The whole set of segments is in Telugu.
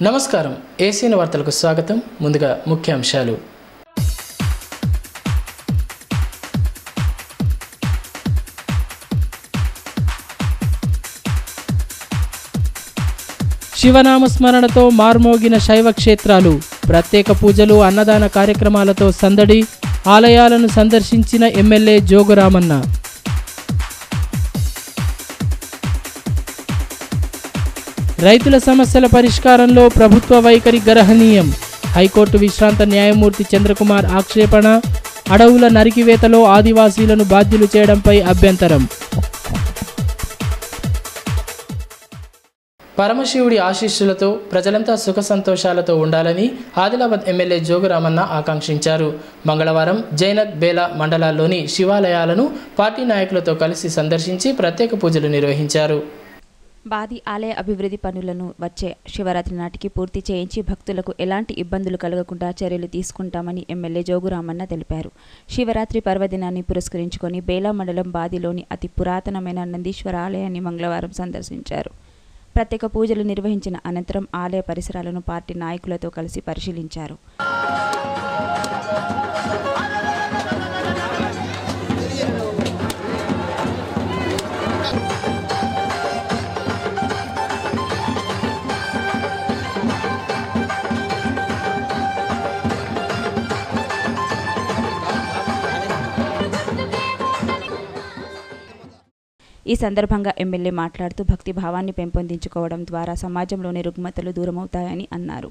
నమస్కారం ఏసీఎన్ వార్తలకు స్వాగతం. ముందుగా ముఖ్యాంశాలు. శివనామ స్మరణతో మార్మోగిన శైవ క్షేత్రాలు, ప్రత్యేక పూజలు, అన్నదాన కార్యక్రమాలతో సందడి. ఆలయాలను సందర్శించిన ఎమ్మెల్యే జోగురామన్న. రైతుల సమస్యల పరిష్కారంలో ప్రభుత్వ వైఖరి గర్హనీయం. హైకోర్టు విశ్రాంత న్యాయమూర్తి చంద్రకుమార్ ఆక్షేపణ. అడవుల నరికివేతలో ఆదివాసీలను బాధ్యులు చేయడంపై అభ్యంతరం. పరమశివుడి ఆశీస్సులతో ప్రజలంతా సుఖ సంతోషాలతో ఉండాలని ఆదిలాబాద్ ఎమ్మెల్యే జోగురామన్న ఆకాంక్షించారు. మంగళవారం జైనత్ బేలా మండలాల్లోని శివాలయాలను పార్టీ నాయకులతో కలిసి సందర్శించి ప్రత్యేక పూజలు నిర్వహించారు. బాది ఆలయ అభివృద్ధి పనులను వచ్చే శివరాత్రి నాటికి పూర్తి చేయించి భక్తులకు ఎలాంటి ఇబ్బందులు కలగకుండా చర్యలు తీసుకుంటామని ఎమ్మెల్యే జోగురామన్న తెలిపారు. శివరాత్రి పర్వదినాన్ని పురస్కరించుకొని బేలా మండలం బాదిలోని అతి పురాతనమైన నందీశ్వర ఆలయాన్ని మంగళవారం సందర్శించారు. ప్రత్యేక పూజలు నిర్వహించిన అనంతరం ఆలయ పరిసరాలను పార్టీ నాయకులతో కలిసి పరిశీలించారు. ఈ సందర్భంగా ఎమ్మెల్యే మాట్లాడుతూ భక్తి భావాన్ని పెంపొందించుకోవడం ద్వారా సమాజంలోని రుగ్మతలు దూరమవుతాయని అన్నారు.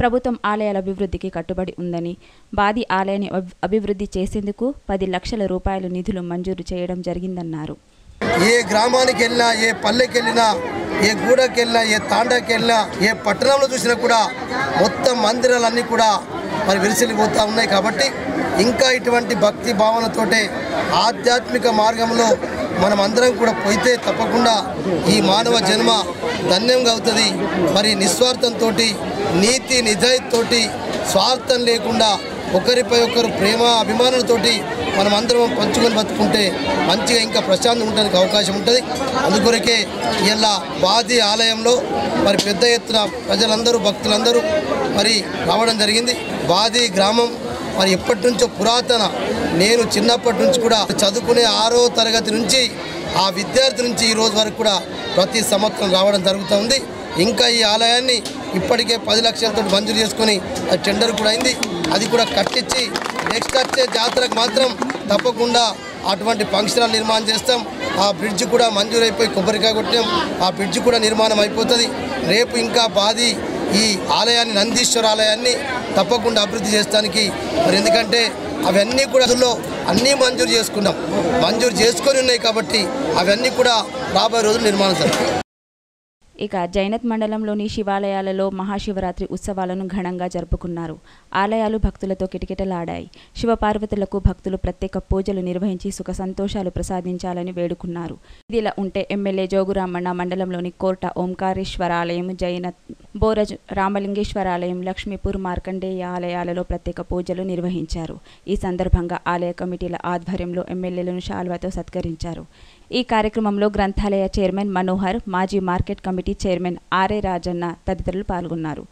ప్రభుత్వం ఆలయాల అభివృద్ధికి కట్టుబడి ఉందని, బాది ఆలయాన్ని అభివృద్ధి చేసేందుకు 10 లక్షల రూపాయల నిధులు మంజూరు చేయడం జరిగిందన్నారు. ఏ గ్రామానికి వెళ్ళినా, ఏ పల్లెకి వెళ్ళినా, ఏ గూడకి వెళ్ళినా, ఏ తాండాకి వెళ్ళినా, ఏ పట్టణంలో చూసినా కూడా మొత్తం మందిరాలన్నీ కూడా విరిసిల్లిపోతూ ఉన్నాయి. కాబట్టి ఇంకా ఇటువంటి భక్తి భావనతోటే ఆధ్యాత్మిక మార్గంలో మనం అందరం కూడా పోయితే తప్పకుండా ఈ మానవ జన్మ ధన్యంగా అవుతుంది. నిస్వార్థంతో, నీతి నిజాయితీతోటి, స్వార్థం లేకుండా ఒకరిపై ఒకరు ప్రేమ అభిమానంతో మనం అందరం పంచుకొని బతుకుంటే మంచిగా ఇంకా ప్రశాంతంగా ఉండడానికి అవకాశం ఉంటుంది. అందుకొరకే ఇలా బాది ఆలయంలో పెద్ద ఎత్తున ప్రజలందరూ భక్తులందరూ రావడం జరిగింది. బాది గ్రామం ఎప్పటి నుంచో పురాతన, నేను చిన్నప్పటి నుంచి కూడా చదువుకునే 6వ తరగతి నుంచి ఆ విద్యార్థి నుంచి ఈ రోజు వరకు కూడా ప్రతి సంవత్సరం రావడం జరుగుతుంది. ఇంకా ఈ ఆలయాన్ని ఇప్పటికే 10 లక్షలతో మంజూరు చేసుకొని టెండర్ కూడా అయింది. అది కూడా కట్టించి నెక్స్ట్ వచ్చే జాతరకు మాత్రం తప్పకుండా అటువంటి ఫంక్షన్ హాల్ నిర్మాణం చేస్తాం. ఆ బ్రిడ్జ్ కూడా మంజూరు అయిపోయి కొబ్బరికాయ కొట్టాం. ఆ బ్రిడ్జ్ కూడా నిర్మాణం అయిపోతుంది. రేపు ఇంకా బాది ఈ ఆలయాన్ని, నందీశ్వర ఆలయాన్ని తప్పకుండా అభివృద్ధి చేయడానికి ఎందుకంటే అవన్నీ కూడా అన్నీ మంజూరు చేసుకున్నాం, మంజూరు చేసుకొని ఉన్నాయి కాబట్టి అవన్నీ కూడా రాబోయే రోజులు నిర్మాణం జరుగుతాయి. ఇక జైనత్ మండలంలోని శివాలయాలలో మహాశివరాత్రి ఉత్సవాలను ఘనంగా జరుపుకున్నారు. ఆలయాలు భక్తులతో కిటకిటలాడాయి. శివపార్వతులకు భక్తులు ప్రత్యేక పూజలు నిర్వహించి సుఖ సంతోషాలు ప్రసాదించాలని వేడుకున్నారు. ఇదిలా ఉంటే ఎమ్మెల్యే జోగురామన్న మండలంలోని కోర్ట ఓంకారేశ్వరాలయం, జైనత్ బోరజ్ రామలింగేశ్వరాలయం, లక్ష్మీపూర్ మార్కండేయ ఆలయాలలో ప్రత్యేక పూజలు నిర్వహించారు. ఈ సందర్భంగా ఆలయ కమిటీల ఆధ్వర్యంలో ఎమ్మెల్యేలను శాల్వాతో సత్కరించారు. ఈ కార్యక్రమంలో గ్రంథాలయ చైర్మన్ మనోహర్, మాజీ market committee chairman R A Rajanna తదితరులు పాల్గొన్నారు.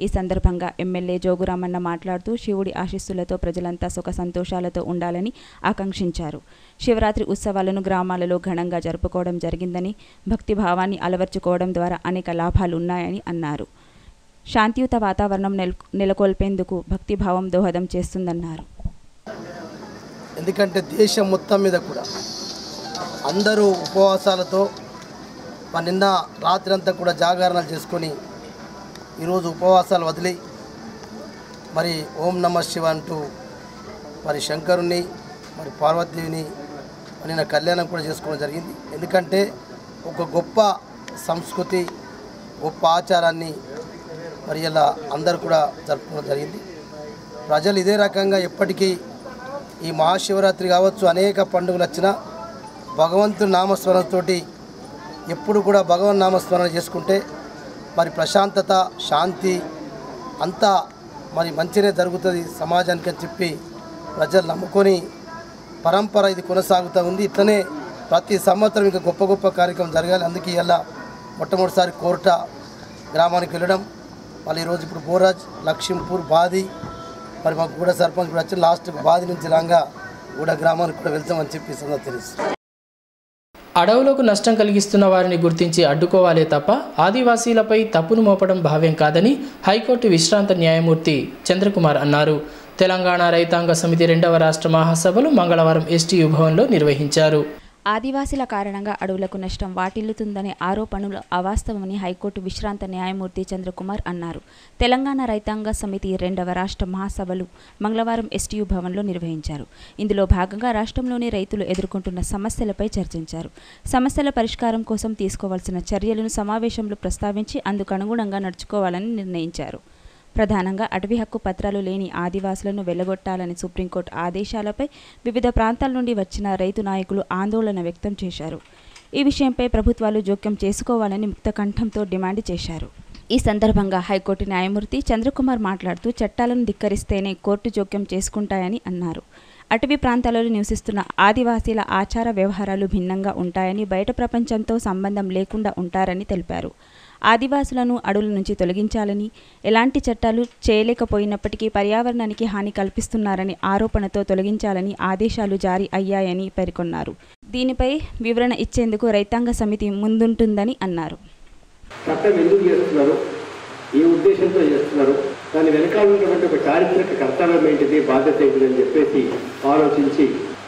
ఈ సందర్భంగా ఎమ్మెల్యే జోగురామన్న మాట్లాడుతూ శివుడి ఆశీస్సులతో ప్రజలంతా సుఖ సంతోషాలతో ఉండాలని ఆకాంక్షించారు. శివరాత్రి ఉత్సవాలను గ్రామాలలో ఘనంగా జరుపుకోవడం జరిగిందని, భక్తి భావాన్ని అలవర్చుకోవడం ద్వారా అనేక లాభాలు ఉన్నాయని అన్నారు. శాంతియుత వాతావరణం నెలకొల్పేందుకు భక్తిభావం దోహదం చేస్తుందన్నారు. ఎందుకంటే దేశం మొత్తం మీద కూడా అందరూ ఉపవాసాలతో నిన్న రాత్రి అంతా కూడా జాగరణలు చేసుకొని ఈరోజు ఉపవాసాలు వదిలి ఓం నమ శివ అంటూ శంకరుని పార్వతీదేవిని నిన్న కళ్యాణం కూడా చేసుకోవడం జరిగింది. ఎందుకంటే ఒక గొప్ప సంస్కృతి, గొప్ప ఆచారాన్ని ఇలా అందరూ కూడా జరుపుకోవడం జరిగింది. ప్రజలు ఇదే రకంగా ఎప్పటికీ ఈ మహాశివరాత్రి కావచ్చు, అనేక పండుగలు వచ్చినా భగవంతుని నామస్మరణతో ఎప్పుడు కూడా భగవన్ నామస్మరణ చేసుకుంటే మరి ప్రశాంతత, శాంతి అంతా మరి మంచినే జరుగుతుంది సమాజానికి అని చెప్పి ప్రజలు నమ్ముకొని పరంపర ఇది కొనసాగుతూ ఉంది. ఇట్లనే ప్రతి సంవత్సరం ఇంకా గొప్ప గొప్ప కార్యక్రమం జరగాలి. అందుకే ఇలా మొట్టమొదటిసారి కోర్ట గ్రామానికి వెళ్ళడం, మళ్ళీ ఈరోజు ఇప్పుడు బోరాజ్, లక్ష్మీపూర్, బాది, మరి మాకు కూడా సర్పంచ్ కూడా వచ్చి లాస్ట్ బాది నుంచి రాగా కూడా గ్రామానికి కూడా వెళ్తామని చెప్పి తెలుసు. అడవులకు నష్టం కలిగిస్తున్న వారిని గుర్తించి అడ్డుకోవాలే తప్ప ఆదివాసీలపై తప్పును మోపడం భావ్యం కాదని హైకోర్టు విశ్రాంత న్యాయమూర్తి చంద్రకుమార్ అన్నారు. తెలంగాణ రైతాంగ సమితి 2వ రాష్ట్ర మహాసభలు మంగళవారం ఎస్టీయూ భవన్లో నిర్వహించారు. ఆదివాసీల కారణంగా అడవులకు నష్టం వాటిల్లుతుందనే ఆరోపణలు అవాస్తవమని హైకోర్టు విశ్రాంత న్యాయమూర్తి చంద్రకుమార్ అన్నారు. తెలంగాణ రైతాంగ సమితి 2వ రాష్ట్ర మహాసభలు మంగళవారం ఎస్టీయూ భవన్లో నిర్వహించారు. ఇందులో భాగంగా రాష్ట్రంలోని రైతులు ఎదుర్కొంటున్న సమస్యలపై చర్చించారు. సమస్యల పరిష్కారం కోసం తీసుకోవాల్సిన చర్యలను సమావేశంలో ప్రస్తావించి అందుకు అనుగుణంగా నడుచుకోవాలని నిర్ణయించారు. ప్రధానంగా అటవీ హక్కు పత్రాలు లేని ఆదివాసులను వెళ్లగొట్టాలని సుప్రీంకోర్టు ఆదేశాలపై వివిధ ప్రాంతాల నుండి వచ్చిన రైతు నాయకులు ఆందోళన వ్యక్తం చేశారు. ఈ విషయంపై ప్రభుత్వాలు జోక్యం చేసుకోవాలని ముక్తకంఠంతో డిమాండ్ చేశారు. ఈ సందర్భంగా హైకోర్టు న్యాయమూర్తి చంద్రకుమార్ మాట్లాడుతూ చట్టాలను ధిక్కరిస్తేనే కోర్టు జోక్యం చేసుకుంటాయని అన్నారు. అటవీ ప్రాంతాలలో నివసిస్తున్న ఆదివాసీల ఆచార వ్యవహారాలు భిన్నంగా ఉంటాయని, బయట ప్రపంచంతో సంబంధం లేకుండా ఉంటారని తెలిపారు. ఆదివాసులను అడవుల నుంచి తొలగించాలని, ఎలాంటి చట్టాలు చేయలేకపోయినప్పటికీ పర్యావరణానికి హాని కల్పిస్తున్నారని ఆరోపణతో తొలగించాలని ఆదేశాలు జారీ అయ్యాయని పేర్కొన్నారు. దీనిపై వివరణ ఇచ్చేందుకు రైతాంగ సమితి ముందుంటుందని అన్నారు. చట్టం ఎందుకు చేస్తున్నారు, ఏ ఉద్దేశంతో చేస్తున్నారు, దాని వెనకాల ఉన్నటువంటి ఒక చారిత్రక కర్తవ్యం ఏంటిది, బాధ్యత ఏంటిదని చెప్పేసి ఆలోచించి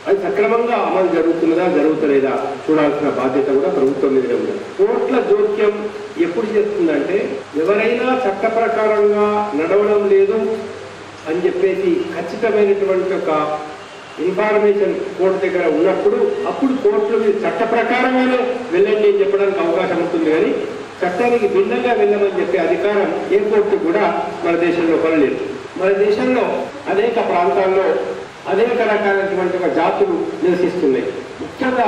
అది సక్రమంగా అమలు జరుగుతున్నదా జరుగుతలేదా చూడాల్సిన బాధ్యత కూడా ప్రభుత్వం మీద ఉంది. కోర్టుల జోక్యం ఎప్పుడు చేస్తుందంటే ఎవరైనా చట్ట ప్రకారంగా నడవడం లేదు అని చెప్పేసి ఖచ్చితమైనటువంటి ఒక ఇన్ఫర్మేషన్ కోర్టు దగ్గర ఉన్నప్పుడు అప్పుడు కోర్టులు మీరు చట్ట ప్రకారంగానే వెళ్ళండి అని చెప్పడానికి అవకాశం ఉంటుంది. కానీ చట్టానికి భిన్నంగా వెళ్ళమని చెప్పే అధికారం ఏ కోర్టు కూడా మన దేశంలో కొనలేదు. మన దేశంలో అనేక ప్రాంతాల్లో అనేక రకాలైనటువంటి జాతులు నివసిస్తున్నాయి. ముఖ్యంగా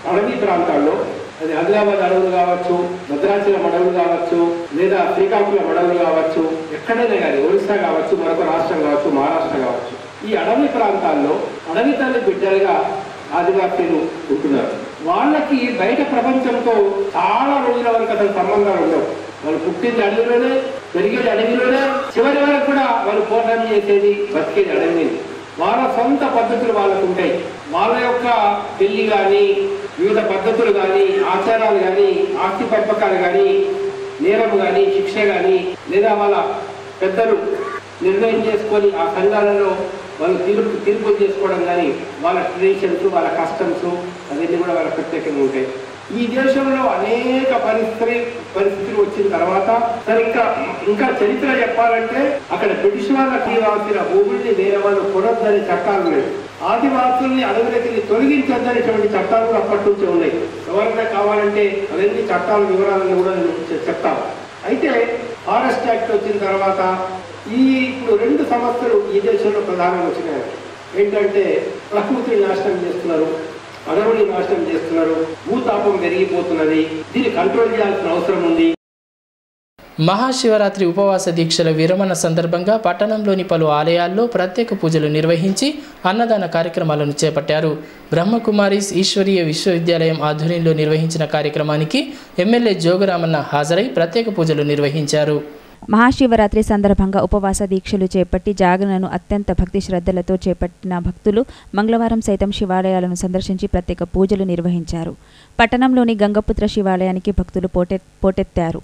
అడవి ప్రాంతాల్లో, అది ఆదిలాబాద్ అడవులు కావచ్చు, భద్రాచలం అడవులు కావచ్చు, లేదా శ్రీకాకుళం అడవులు కావచ్చు, ఎక్కడైనా కానీ ఒరిస్సా కావచ్చు, మరొక రాష్ట్రం కావచ్చు, మహారాష్ట్ర కావచ్చు, ఈ అడవి ప్రాంతాల్లో అడవి తల్లి బిడ్డలుగా ఆదివాసీలు ఉంటున్నారు. వాళ్ళకి బయట ప్రపంచంతో చాలా రోజుల వరకు అసలు సంబంధాలు ఉండవు. వాళ్ళు పుట్టింది అడవిలోనే, పెరిగేది అడవిలోనే, చివరి వరకు కూడా వాళ్ళు పోరాటం చేసేది, బతికేది అడవి. వాళ్ళ సొంత పద్ధతులు వాళ్ళకు ఉంటాయి. వాళ్ళ యొక్క పెళ్లి కానీ, వివిధ పద్ధతులు కానీ, ఆచారాలు కానీ, ఆస్తి పంపకాలు కానీ, నేరం కానీ, శిక్ష కానీ, లేదా వాళ్ళ పెద్దలు నిర్ణయం చేసుకొని ఆ సంఘాలలో వాళ్ళు తీర్పు చేసుకోవడం కానీ, వాళ్ళ ట్రెడిషన్స్, వాళ్ళ కస్టమ్స్ అవన్నీ కూడా వాళ్ళ ప్రత్యేకంగా ఉంటాయి. ఈ దేశంలో అనేక పరిస్థితులు వచ్చిన తర్వాత సరే ఇంకా చరిత్ర చెప్పాలంటే అక్కడ బ్రిటిష్ వాళ్ళకి వాసిన భూముల్ని వేరే వాళ్ళు కొనొద్దనే చట్టాలు లేవు. ఆదివాసుల్ని అడవులకి తొలగించద్దనేటువంటి చట్టాలు కూడా అప్పటి నుంచే ఉన్నాయి. ఎవరైనా కావాలంటే అవన్నీ చట్టాల వివరాలను కూడా చెప్తాను. అయితే ఫారెస్ట్ యాక్ట్ వచ్చిన తర్వాత ఇప్పుడు 2 సమస్యలు ఈ దేశంలో ప్రధానంగా వచ్చినాయి. ఏంటంటే ప్రకృతిని నాశనం చేస్తున్నారు, అడవుని నాశనం చేస్తున్నారు, భూతాపం పెరిగిపోతున్నది. దీన్ని కంట్రోల్ చేయాల్సిన అవసరం ఉంది. మహాశివరాత్రి ఉపవాస దీక్షల విరమణ సందర్భంగా పట్టణంలోని పలు ఆలయాల్లో ప్రత్యేక పూజలు నిర్వహించి అన్నదాన కార్యక్రమాలను చేపట్టారు. బ్రహ్మకుమారీస్ ఈశ్వరీయ విశ్వవిద్యాలయం ఆధ్వర్యంలో నిర్వహించిన కార్యక్రమానికి ఎమ్మెల్యే జోగురామన్న హాజరై ప్రత్యేక పూజలు నిర్వహించారు. మహాశివరాత్రి సందర్భంగా ఉపవాస దీక్షలు చేపట్టి జాగరణను అత్యంత భక్తి శ్రద్ధలతో చేపట్టిన భక్తులు మంగళవారం సైతం శివాలయాలను సందర్శించి ప్రత్యేక పూజలు నిర్వహించారు. పట్టణంలోని గంగపుత్ర శివాలయానికి భక్తులు పోటెత్తారు.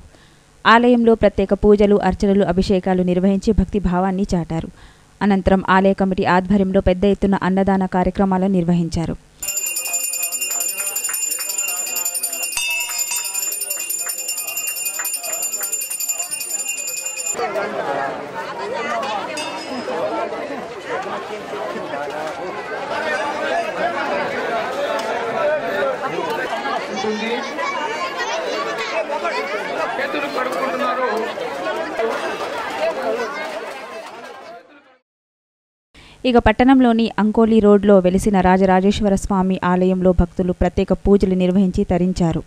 ఆలయంలో ప్రత్యేక పూజలు, అర్చనలు, అభిషేకాలు నిర్వహించి భక్తి భావాన్ని చాటారు. అనంతరం ఆలయ కమిటీ ఆధ్వర్యంలో పెద్ద ఎత్తున అన్నదాన కార్యక్రమాలను నిర్వహించారు. ఇక పట్టణంలోని అంకోలి రోడ్లో వెలిసిన రాజరాజేశ్వర స్వామి ఆలయంలో భక్తులు ప్రత్యేక పూజలు నిర్వహించి తరించారు.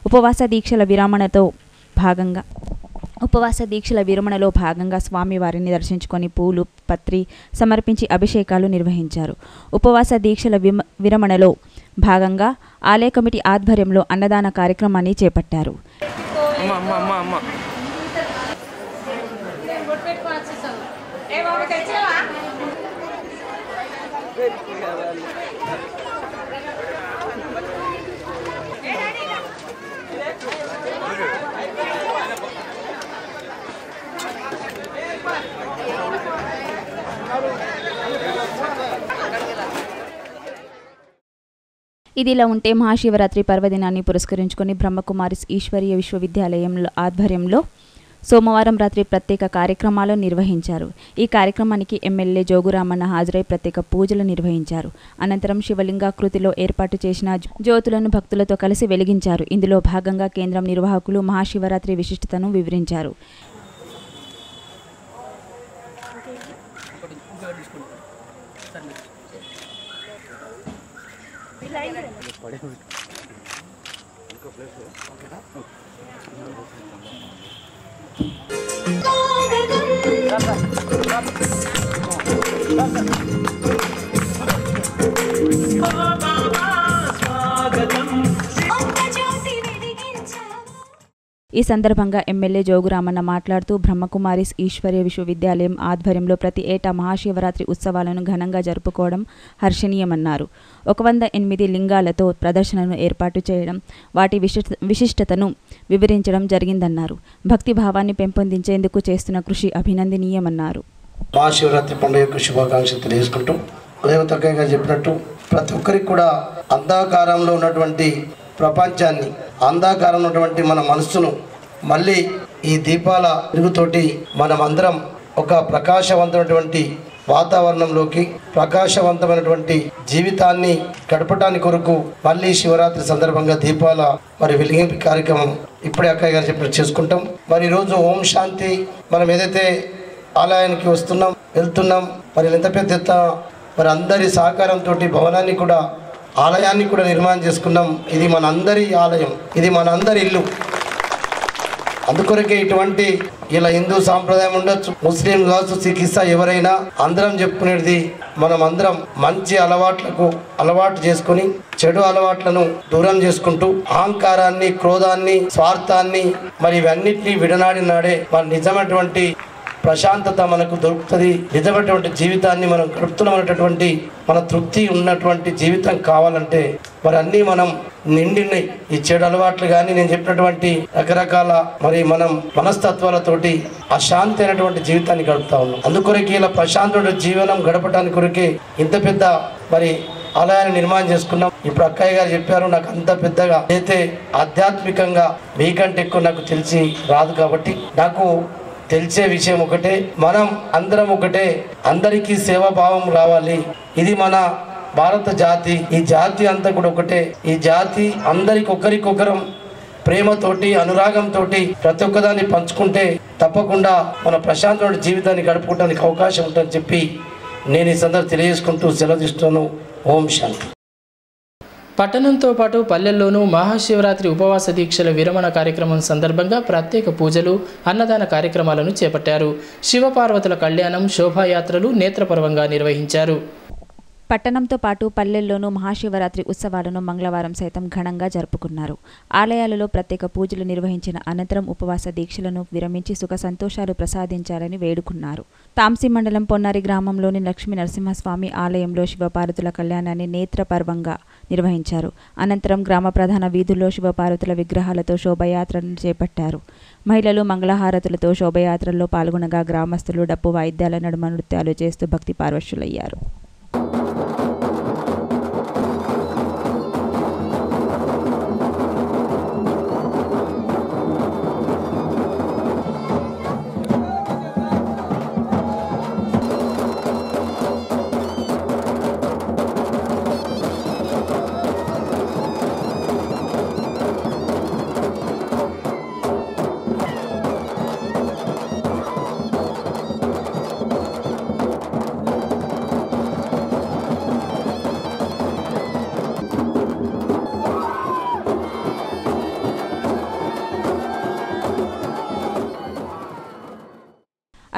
ఉపవాస దీక్షల విరమణలో భాగంగా స్వామివారిని దర్శించుకొని పూలు పత్రి సమర్పించి అభిషేకాలు నిర్వహించారు. ఉపవాస దీక్షల విరమణలో భాగంగా ఆలయ కమిటీ ఆధ్వర్యంలో అన్నదాన కార్యక్రమాన్ని చేపట్టారు. ఇదిలా ఉంటే మహాశివరాత్రి పర్వదినాన్ని పురస్కరించుకొని బ్రహ్మకుమారిస్ ఈశ్వరీయ విశ్వవిద్యాలయం ఆధ్వర్యంలో సోమవారం రాత్రి ప్రత్యేక కార్యక్రమాలు నిర్వహించారు. ఈ కార్యక్రమానికి ఎమ్మెల్యే జోగురామన్న హాజరై ప్రత్యేక పూజలు నిర్వహించారు. అనంతరం శివలింగాకృతిలో ఏర్పాటు చేసిన జ్యోతులను భక్తులతో కలిసి వెలిగించారు. ఇందులో భాగంగా కేంద్రం నిర్వాహకులు మహాశివరాత్రి విశిష్టతను వివరించారు. ఈ సందర్భంగా ఎమ్మెల్యే జోగురామన్న మాట్లాడుతూ బ్రహ్మకుమారిస్ ఈశ్వరీయ విశ్వవిద్యాలయం ఆధ్వర్యంలో ప్రతి ఏటా మహాశివరాత్రి ఉత్సవాలను ఘనంగా జరుపుకోవడం హర్షణీయమన్నారు. 108 లింగాలతో ప్రదర్శనను ఏర్పాటు చేయడం, వాటి విశిష్టతను వివరించడం జరిగిందన్నారు. భక్తి భావాన్ని పెంపొందించేందుకు చేస్తున్న కృషి అభినందనీయమన్నారు. మహాశివరాత్రి పండుగ శుభాకాంక్షలు తెలియజేసుకుంటూ దేవతక్కయ్య చెప్పినట్టు ప్రతి ఒక్కరికి కూడా అంధకారంలో ఉన్నటువంటి ప్రపంచాన్ని, అంధకారంలో ఉన్నటువంటి మన మనస్సును మళ్ళీ ఈ దీపాల వెలుగుతోటి మనమందరం ఒక ప్రకాశవంతమైనటువంటి వాతావరణంలోకి, ప్రకాశవంతమైనటువంటి జీవితాన్ని గడపడానికి కొరకు మళ్ళీ శివరాత్రి సందర్భంగా దీపాల వెలిగింపు కార్యక్రమం ఇప్పుడే అక్కయ్య గారు చెప్పినట్టు చేసుకుంటాం. మరి ఈరోజు ఓం శాంతి మనం ఏదైతే ఆలయానికి వస్తున్నాం, వెళ్తున్నాం, ఎంత పెద్ద ఎత్తున అందరి సహకారంతో భవనాన్ని కూడా, ఆలయాన్ని కూడా నిర్మాణం చేసుకున్నాం. ఇది మన అందరి ఆలయం, ఇది మన అందరి ఇల్లు. అందుకొరకే ఇటువంటి ఇలా హిందూ సాంప్రదాయం ఉండొచ్చు, ముస్లిం కావచ్చు, సిక్, ఇసాయి ఎవరైనా అందరం చెప్పుకునేది మనం అందరం మంచి అలవాటు చేసుకుని చెడు అలవాట్లను దూరం చేసుకుంటూ అహంకారాన్ని, క్రోధాన్ని, స్వార్థాన్ని ఇవన్నిటినీ విడనాడి నాడే నిజమైనటువంటి ప్రశాంతత మనకు దొరుకుతుంది. నిజమైనటువంటి జీవితాన్ని మనం గడుపుతున్నామనేటటువంటి మన తృప్తి ఉన్నటువంటి జీవితం కావాలంటే అన్నీ మనం నిండినాయి. ఈ చెడు అలవాట్లు కానీ నేను చెప్పినటువంటి రకరకాల మనం మనస్తత్వాలతోటి అశాంతి అయినటువంటి జీవితాన్ని గడుపుతా ఉన్నాం. అందుకొరకే ఇలా ప్రశాంతమైన జీవనం గడపడానికి కొరకే ఇంత పెద్ద ఆలయాన్ని నిర్మాణం చేసుకున్నాం. ఇప్పుడు అక్కయ్య గారు చెప్పారు, నాకు అంత పెద్దగా అయితే ఆధ్యాత్మికంగా మీకంటే ఎక్కువ నాకు తెలిసి రాదు. కాబట్టి నాకు తెలిసే విషయం ఒకటే, మనం అందరం ఒకటే, అందరికీ సేవాభావం రావాలి. ఇది మన భారత జాతి, ఈ జాతి అంతా కూడా ఒకటే. ఈ జాతి అందరికి ఒకరికొకరం ప్రేమతోటి, అనురాగంతో ప్రతి ఒక్కదాన్ని పంచుకుంటే తప్పకుండా మన ప్రశాంతమైన జీవితాన్ని గడుపుకోవడానికి అవకాశం ఉంటుందని చెప్పి నేను ఈ సందర్భంగా తెలియజేసుకుంటూ సెలవు తీసుకున్నాను. ఓం శాంతి. పట్టణంతో పాటు పల్లెల్లోనూ మహాశివరాత్రి ఉపవాస దీక్షల విరమణ కార్యక్రమం సందర్భంగా ప్రత్యేక పూజలు, అన్నదాన కార్యక్రమాలను చేపట్టారు. శివపార్వతుల కళ్యాణం, శోభాయాత్రలు నేత్రపర్వంగా నిర్వహించారు. పట్టణంతో పాటు పల్లెల్లోనూ మహాశివరాత్రి ఉత్సవాలను మంగళవారం సైతం ఘనంగా జరుపుకున్నారు. ఆలయాలలో ప్రత్యేక పూజలు నిర్వహించిన అనంతరం ఉపవాస దీక్షలను విరమించి సుఖ సంతోషాలు ప్రసాదించాలని వేడుకున్నారు. తాంసి మండలం పొన్నారి గ్రామంలోని లక్ష్మీ నరసింహస్వామి ఆలయంలో శివపార్వతుల కళ్యాణాన్ని నేత్రపర్వంగా నిర్వహించారు. అనంతరం గ్రామ ప్రధాన వీధుల్లో శివపార్వతుల విగ్రహాలతో శోభయాత్రను చేపట్టారు. మహిళలు మంగళహారతులతో శోభయాత్రల్లో పాల్గొనగా గ్రామస్తులు డప్పు వాయిద్యాల నడుమ నృత్యాలు చేస్తూ భక్తి పార్వశులయ్యారు.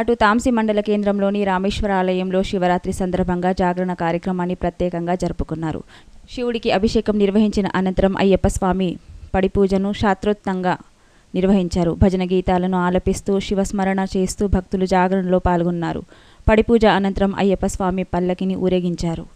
అటు తాంసి మండల కేంద్రంలోని రామేశ్వర ఆలయంలో శివరాత్రి సందర్భంగా జాగరణ కార్యక్రమాన్ని ప్రత్యేకంగా జరుపుకున్నారు. శివుడికి అభిషేకం నిర్వహించిన అనంతరం అయ్యప్ప స్వామి పడిపూజను శాస్త్రోక్తంగా నిర్వహించారు. భజన గీతాలను ఆలపిస్తూ శివస్మరణ చేస్తూ భక్తులు జాగరణలో పాల్గొన్నారు. పడిపూజ అనంతరం అయ్యప్ప స్వామి పల్లకిని ఊరేగించారు.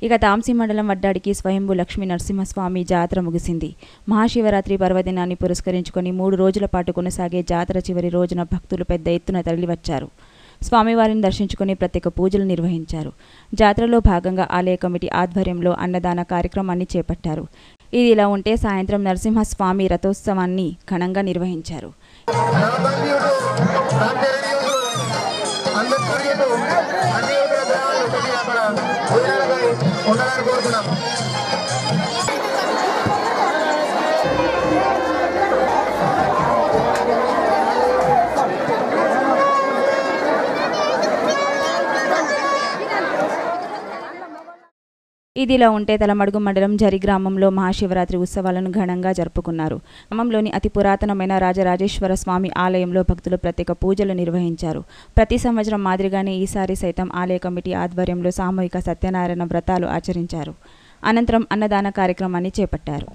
ఇక తాంసి మండలం వడ్డాడికి స్వయంభూ లక్ష్మీ నరసింహస్వామి జాతర ముగిసింది. మహాశివరాత్రి పర్వదినాన్ని పురస్కరించుకొని 3 రోజుల పాటు కొనసాగే జాతర చివరి రోజున భక్తులు పెద్ద ఎత్తున తరలివచ్చారు. స్వామివారిని దర్శించుకుని ప్రత్యేక పూజలు నిర్వహించారు. జాతరలో భాగంగా ఆలయ కమిటీ ఆధ్వర్యంలో అన్నదాన కార్యక్రమాన్ని చేపట్టారు. ఇది ఇలా ఉంటే సాయంత్రం నరసింహస్వామి రథోత్సవాన్ని ఘనంగా నిర్వహించారు. ఇదిలా ఉంటే తలమడుగు మండలం జరి గ్రామంలో మహాశివరాత్రి ఉత్సవాలను ఘనంగా జరుపుకున్నారు. గ్రామంలోని అతి పురాతనమైన రాజరాజేశ్వర స్వామి ఆలయంలో భక్తులు ప్రత్యేక పూజలు నిర్వహించారు. ప్రతి సంవత్సరం మాదిరిగానే ఈసారి సైతం ఆలయ కమిటీ ఆధ్వర్యంలో సామూహిక సత్యనారాయణ వ్రతాలు ఆచరించారు. అనంతరం అన్నదాన కార్యక్రమాన్ని చేపట్టారు.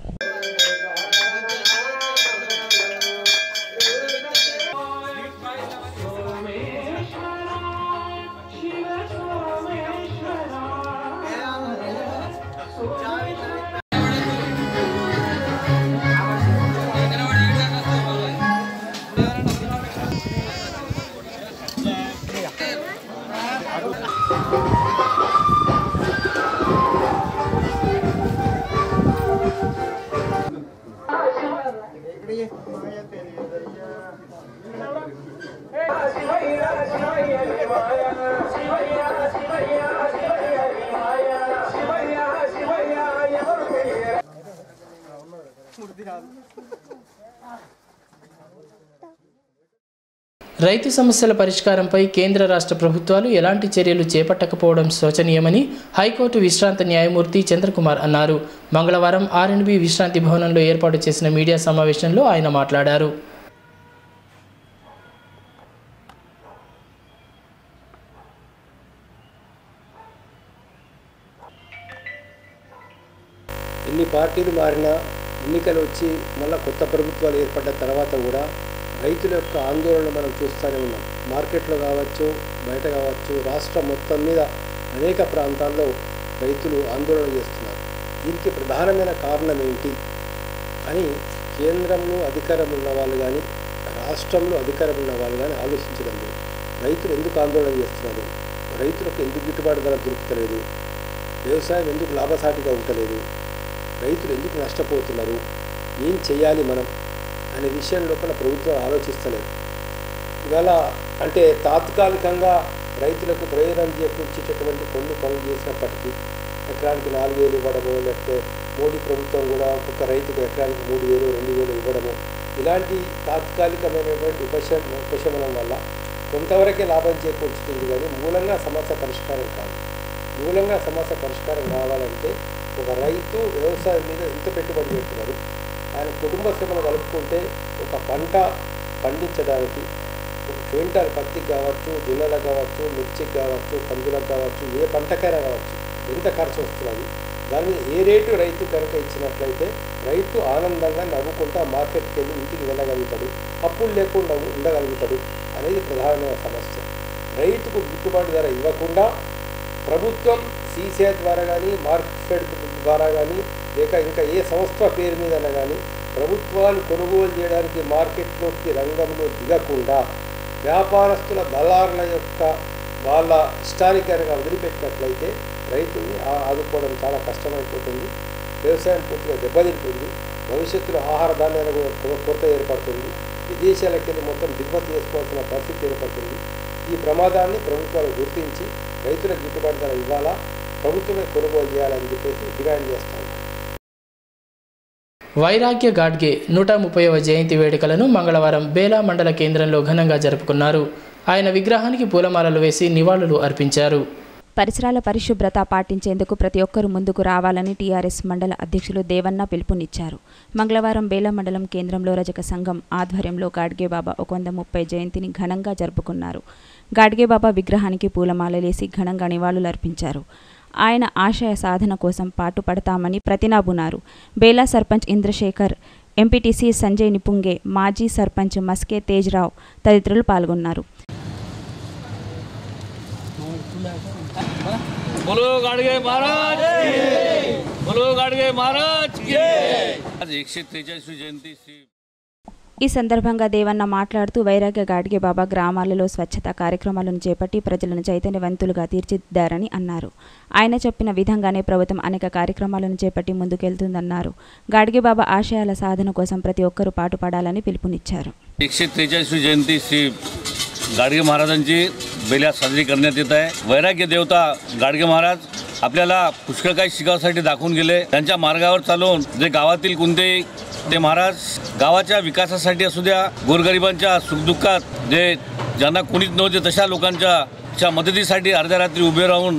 రైతు సమస్యల పరిష్కారంపై కేంద్ర రాష్ట్ర ప్రభుత్వాలు ఎలాంటి చర్యలు చేపట్టకపోవడం శోచనీయమని హైకోర్టు విశ్రాంత న్యాయమూర్తి చంద్రకుమార్ అన్నారు. మంగళవారం ఆర్ఎండ్బి విశ్రాంతి భవనంలో ఏర్పాటు చేసిన మీడియా సమావేశంలో ఆయన మాట్లాడారు. ఎన్ని పార్టీలు మారినా, ఎన్నికలు వచ్చి మళ్ళీ కొత్త ప్రభుత్వాలు ఏర్పడ్డ తర్వాత కూడా రైతుల యొక్క ఆందోళన మనం చూస్తూనే ఉన్నాం. మార్కెట్లో కావచ్చు, బయట కావచ్చు, రాష్ట్రం మొత్తం మీద అనేక ప్రాంతాల్లో రైతులు ఆందోళన చేస్తున్నారు. దీనికి ప్రధానమైన కారణం ఏంటి అని కేంద్రంలో అధికారం ఉన్న వాళ్ళు కానీ, రాష్ట్రంలో అధికారం ఉన్న వాళ్ళు కానీ ఆలోచించడం లేదు. రైతులు ఎందుకు ఆందోళన చేస్తున్నారు, రైతులకు ఎందుకు గిట్టుబాటు ధర దొరుకుతలేదు, వ్యవసాయం ఎందుకు లాభసాటిగా ఉండలేదు, రైతులు ఎందుకు నష్టపోతున్నారు, ఏం చేయాలి మనం అనే విషయం లోపల ప్రభుత్వం ఆలోచిస్తలేదు. ఇవాళ అంటే తాత్కాలికంగా రైతులకు ప్రయోజనం చేకూర్చేటటువంటి కొన్ని పనులు చేసినప్పటికీ ఎకరానికి 4,000 ఇవ్వడము, లేకపోతే మోడీ ప్రభుత్వం కూడా ఒక్కొక్క రైతుకు ఎకరానికి 3,000, 2,000 ఇవ్వడము, ఇలాంటి తాత్కాలికమైనటువంటి ఉపశమనం వల్ల కొంతవరకే లాభం చేకూర్చుతుంది. కానీ మూలంగా సమస్య పరిష్కారం కాదు. మూలంగా సమస్య పరిష్కారం కావాలంటే ఒక రైతు వ్యవసాయం మీద ఎంత పెట్టుబడి పెడుతున్నారు, ఆయన కుటుంబ శ్రమను కలుపుకుంటే ఒక పంట పండించడానికి ఒక క్వింటాల్ పత్తికి కావచ్చు, జొన్నలకు కావచ్చు, మిర్చికి కావచ్చు, కందులకు కావచ్చు, ఏ పంటకైనా కావచ్చు ఎంత ఖర్చు వస్తున్నది, దాని మీద ఏ రేటు రైతు కనుక ఇచ్చినట్లయితే రైతు ఆనందంగా నవ్వుకుంటూ మార్కెట్కి వెళ్ళి ఇంటికి వెళ్ళగలుగుతాడు, అప్పులు లేకుండా ఉండగలుగుతాడు అనేది ప్రధానమైన సమస్య. రైతుకు గిట్టుబాటు ధర ఇవ్వకుండా ప్రభుత్వం సీసీఐ ద్వారా కానీ, మార్కెట్ ద్వారా కానీ, లేక ఇంకా ఏ సంస్థ పేరు మీదైనా కానీ ప్రభుత్వాలు కొనుగోలు చేయడానికి మార్కెట్లోకి రంగంలో దిగకుండా వ్యాపారస్తుల దళారుల యొక్క వాళ్ళ ఇష్టానికరంగా వదిలిపెట్టినట్లయితే రైతుల్ని ఆదుకోవడం చాలా కష్టమైపోతుంది. వ్యవసాయం పూర్తిగా దెబ్బతింటుంది. భవిష్యత్తులో ఆహార ధాన్యాలు కూడా కొరత ఏర్పడుతుంది. విదేశాలకు వెళ్ళి మొత్తం దిగుమతి చేసుకోవాల్సిన పరిస్థితి ఏర్పడుతుంది. ఈ ప్రమాదాన్ని ప్రభుత్వాలు గుర్తించి రైతులకు గిట్టుబాటు ధర ఇవ్వాలా, ప్రభుత్వమే కొనుగోలు చేయాలని చెప్పేసి డిమాండ్ చేస్తాం. వైరాగ్య గాడ్గే 130వ జయంతి వేడుకలను మంగళవారం బేలా మండల కేంద్రంలో ఘనంగా జరుపుకున్నారు. ఆయన విగ్రహానికి పూలమాలలు వేసి నివాళులు అర్పించారు. పరిసరాల పరిశుభ్రత పాటించేందుకు ప్రతి ఒక్కరూ ముందుకు రావాలని టీఆర్ఎస్ మండల అధ్యక్షులు దేవన్న పిలుపునిచ్చారు. మంగళవారం బేలా మండలం కేంద్రంలో రజక సంఘం ఆధ్వర్యంలో గాడ్గేబాబా 130 జయంతిని ఘనంగా జరుపుకున్నారు. గాడ్గేబాబా విగ్రహానికి పూలమాలలేసి ఘనంగా నివాళులర్పించారు. ఆయన ఆశయ సాధన కోసం పాటుపడతామని ప్రతినాబునారు. బేలా సర్పంచ్ ఇంద్రశేఖర్, ఎంపీటీసీ సంజయ్ నిపుంగే, మాజీ సర్పంచ్ మస్కే తేజ్రావు తదితరులు పాల్గొన్నారు. बोलो गाडगे महाराज की, बोलो गाडगे महाराज की। आज 143वी जयंती ఈ సందర్భంగా దేవన్న మాట్లాడుతూ వైరాగ్య గాడ్గే బాబా గ్రామాలలో స్వచ్ఛత కార్యక్రమాలను చేపట్టి ప్రజలను చైతన్యవంతులుగా తీర్చిదిద్దారని అన్నారు. ఆయన చెప్పిన విధంగానే ప్రభుత్వం అనేక కార్యక్రమాలను చేపట్టి ముందుకెళ్తుందన్నారు. గాడ్గే బాబా ఆశయాల సాధన కోసం ప్రతి ఒక్కరూ పాటుపడాలని పిలుపునిచ్చారు. 143वी जयंती श्री गाडगे महाराजांची बेल्यात साजरी करण्यात येत आहे. वैराग्य देवता गाडगे महाराज आपल्याला पुष्कळ काही शिकावसाठी दाखवून गेले. त्यांच्या मार्गावर चालून जे गावातील कोणतेही ते महाराज गावाच्या विकासासाठी असू द्या, गोरगरिबांच्या सुखदुःखात जे ज्यांना कोणीच नव्हते तशा लोकांच्या मदतीसाठी अर्ध्या रात्री उभे राहून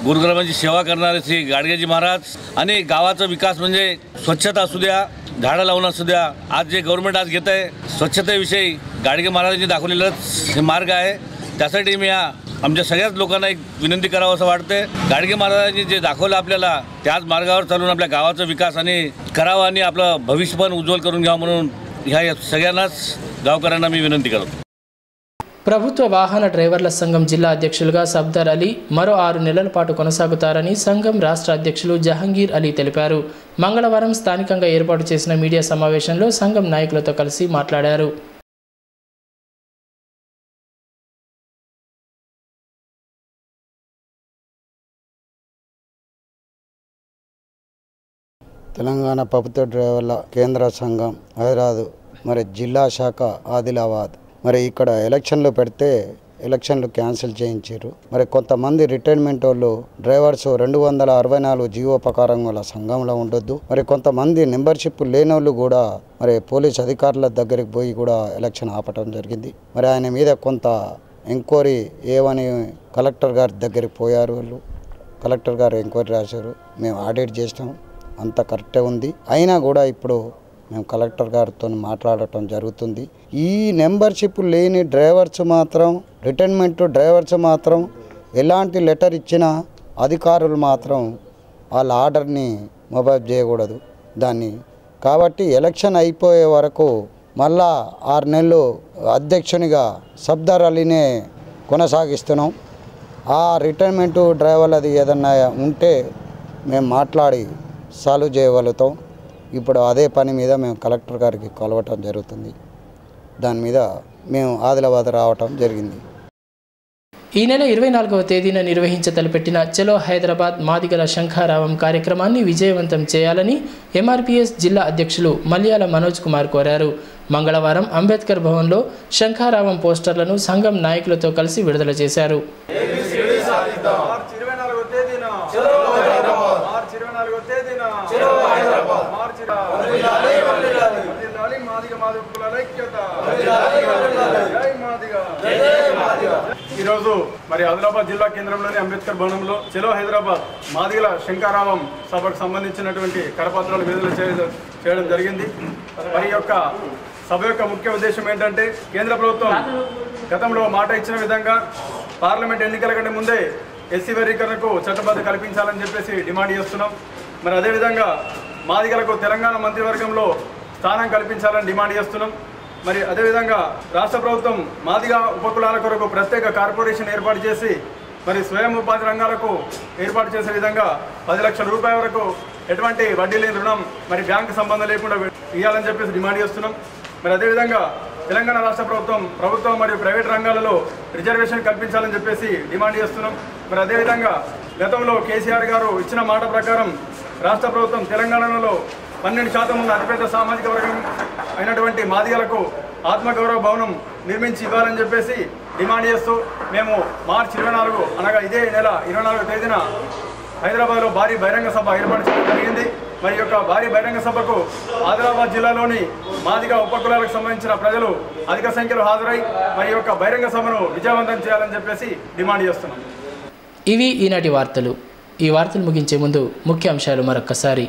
गोरगरिबांची सेवा करणारे श्री गाडगेजी महाराज. आणि गावाचा विकास म्हणजे स्वच्छता असू द्या, झाडं लावून असू द्या. आज जे गव्हर्नमेंट आज घेत आहे स्वच्छतेविषयी गाडगे महाराजांनी दाखवलेलं हे मार्ग आहे. त्यासाठी मी आमच्या सगळ्याच लोकांना एक विनंती करावं असं वाटते. गाडगे महाराजांनी जे दाखवलं आपल्याला त्याच मार्गावर चालून आपल्या गावाचा विकास आणि करावा आणि आपलं भविष्य पण उज्ज्वल करून घ्यावं म्हणून ह्या सगळ्यांनाच गावकऱ्यांना मी विनंती करतो. ప్రభుత్వ వాహన డ్రైవర్ల సంఘం జిల్లా అధ్యక్షులుగా సబ్దార్ అలీ మరో 6 నెలల పాటు కొనసాగుతారని సంఘం రాష్ట్ర అధ్యక్షులు జహంగీర్ అలీ తెలిపారు. మంగళవారం స్థానికంగా ఏర్పాటు చేసిన మీడియా సమావేశంలో సంఘం నాయకులతో కలిసి మాట్లాడారు. తెలంగాణ ప్రభుత్వ డ్రైవర్ల కేంద్ర సంఘం హైదరాబాద్ మరి జిల్లా శాఖ ఆదిలాబాద్ మరి ఇక్కడ ఎలక్షన్లు పెడితే ఎలక్షన్లు క్యాన్సిల్ చేయించారు. మరి కొంతమంది రిటైర్మెంట్ వాళ్ళు డ్రైవర్స్ 264 జీవో ప్రకారం వాళ్ళ సంఘంలో ఉండొద్దు. మరి కొంతమంది మెంబర్షిప్ లేని వాళ్ళు కూడా మరి పోలీస్ అధికారుల దగ్గరికి పోయి కూడా ఎలక్షన్ ఆపటం జరిగింది. మరి ఆయన మీద కొంత ఎంక్వైరీ ఏమని కలెక్టర్ గారి దగ్గరికి పోయారు. వాళ్ళు కలెక్టర్ గారు ఎంక్వైరీ రాశారు. మేము ఆడిట్ చేసినాం, అంత కరెక్టే ఉంది. అయినా కూడా ఇప్పుడు మేము కలెక్టర్ గారితో మాట్లాడటం జరుగుతుంది. ఈ మెంబర్షిప్ లేని డ్రైవర్స్ మాత్రం రిటైర్మెంట్ డ్రైవర్స్ మాత్రం ఎలాంటి లెటర్ ఇచ్చినా అధికారులు మాత్రం వాళ్ళ ఆర్డర్ని మొబైల్ చేయకూడదు దాన్ని. కాబట్టి ఎలక్షన్ అయిపోయే వరకు మళ్ళా 6 నెలలు అధ్యక్షునిగా సబ్దార్ అలీనే కొనసాగిస్తున్నాం. ఆ రిటైర్మెంట్ డ్రైవర్లది ఏదన్నా ఉంటే మేము మాట్లాడి సాల్వ్ చేయగలుగుతాం. ఇప్పుడు అదే పని మీద మేము కలెక్టర్ గారికి కలవటం జరుగుతుంది. దాని మీద మేము ఆదిలాబాద్ రావటం జరిగింది. ఈ నెల 24వ తేదీన నిర్వహించతలపెట్టిన చలో హైదరాబాద్ మాదిగల శంఖారావం కార్యక్రమాన్ని విజయవంతం చేయాలని ఎంఆర్పీఎస్ జిల్లా అధ్యక్షులు మల్యాల మనోజ్ కుమార్ కోరారు. మంగళవారం అంబేద్కర్ భవన్లో శంఖారావం పోస్టర్లను సంఘం నాయకులతో కలిసి విడుదల చేశారు. ఈరోజు మరి ఆదిలాబాద్ జిల్లా కేంద్రంలోని అంబేద్కర్ భవనంలో చలో హైదరాబాద్ మాదిగల శంఖారావం సభకు సంబంధించినటువంటి కరపత్రాలు విడుదల చేయడం జరిగింది. మరి యొక్క సభ యొక్క ముఖ్య ఉద్దేశం ఏంటంటే కేంద్ర ప్రభుత్వం గతంలో మాట ఇచ్చిన విధంగా పార్లమెంట్ ఎన్నికల కంటే ముందే ఎస్సీ వర్గీకరణకు చట్టబద్ధ కల్పించాలని చెప్పేసి డిమాండ్ చేస్తున్నాం. మరి అదేవిధంగా మాదిగలకు తెలంగాణ మంత్రివర్గంలో స్థానం కల్పించాలని డిమాండ్ చేస్తున్నాం. మరి అదేవిధంగా రాష్ట్ర ప్రభుత్వం మాదిగ ఉపకులాల కొరకు ప్రత్యేక కార్పొరేషన్ ఏర్పాటు చేసి మరి స్వయం ఉపాధి రంగాలకు ఏర్పాటు చేసే విధంగా 10 లక్షల రూపాయల వరకు ఎటువంటి వడ్డీ లేని రుణం మరి బ్యాంకు సంబంధం లేకుండా ఇవ్వాలని చెప్పేసి డిమాండ్ చేస్తున్నాం. మరి అదేవిధంగా తెలంగాణ రాష్ట్ర ప్రభుత్వం మరియు ప్రైవేట్ రంగాలలో రిజర్వేషన్ కల్పించాలని చెప్పేసి డిమాండ్ చేస్తున్నాం. మరి అదేవిధంగా గతంలో కేసీఆర్ గారు ఇచ్చిన మాట ప్రకారం రాష్ట్ర ప్రభుత్వం తెలంగాణలో 12% ఉన్న అతిపెద్ద సామాజిక వర్గం అయినటువంటి మాదిగలకు ఆత్మగౌరవ భవనం నిర్మించి ఇవ్వాలని చెప్పేసి డిమాండ్ చేస్తూ మేము మార్చి 24 అనగా ఇదే నెల 24వ తేదీన హైదరాబాద్లో భారీ బహిరంగ సభ ఏర్పాటు చేయడం జరిగింది. మరి యొక్క భారీ బహిరంగ సభకు ఆదిలాబాద్ జిల్లాలోని మాదిగ ఉపకులాలకు సంబంధించిన ప్రజలు అధిక సంఖ్యలో హాజరై మరి యొక్క బహిరంగ సభను విజయవంతం చేయాలని చెప్పేసి డిమాండ్ చేస్తున్నాం. ఇవి ఈనాటి వార్తలు. ఈ వార్తలు ముగించే ముందు ముఖ్య అంశాలు మరొక్కసారి.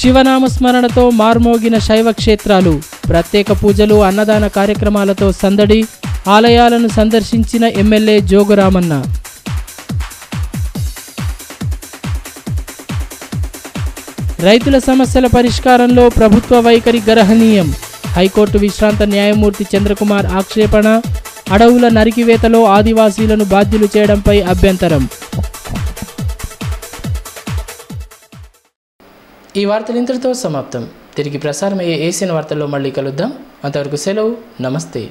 శివనామస్మరణతో మార్మోగిన శైవ క్షేత్రాలు, ప్రత్యేక పూజలు, అన్నదాన కార్యక్రమాలతో సందడి, ఆలయాలను సందర్శించిన ఎమ్మెల్యే జోగురామన్న. రైతుల సమస్యల పరిష్కారంలో ప్రభుత్వ వైఖరి గర్హనీయం, హైకోర్టు విశ్రాంత న్యాయమూర్తి చంద్రకుమార్ ఆక్షేపణ. అడవుల నరికివేతలో ఆదివాసీలను బాధ్యులు చేయడంపై అభ్యంతరం. ఈ వార్తలు ఇంతటితో సమాప్తం. తిరిగి ప్రసారమయ్యే ఏసియన్ వార్తల్లో మళ్ళీ కలుద్దాం. అంతవరకు సెలవు. నమస్తే.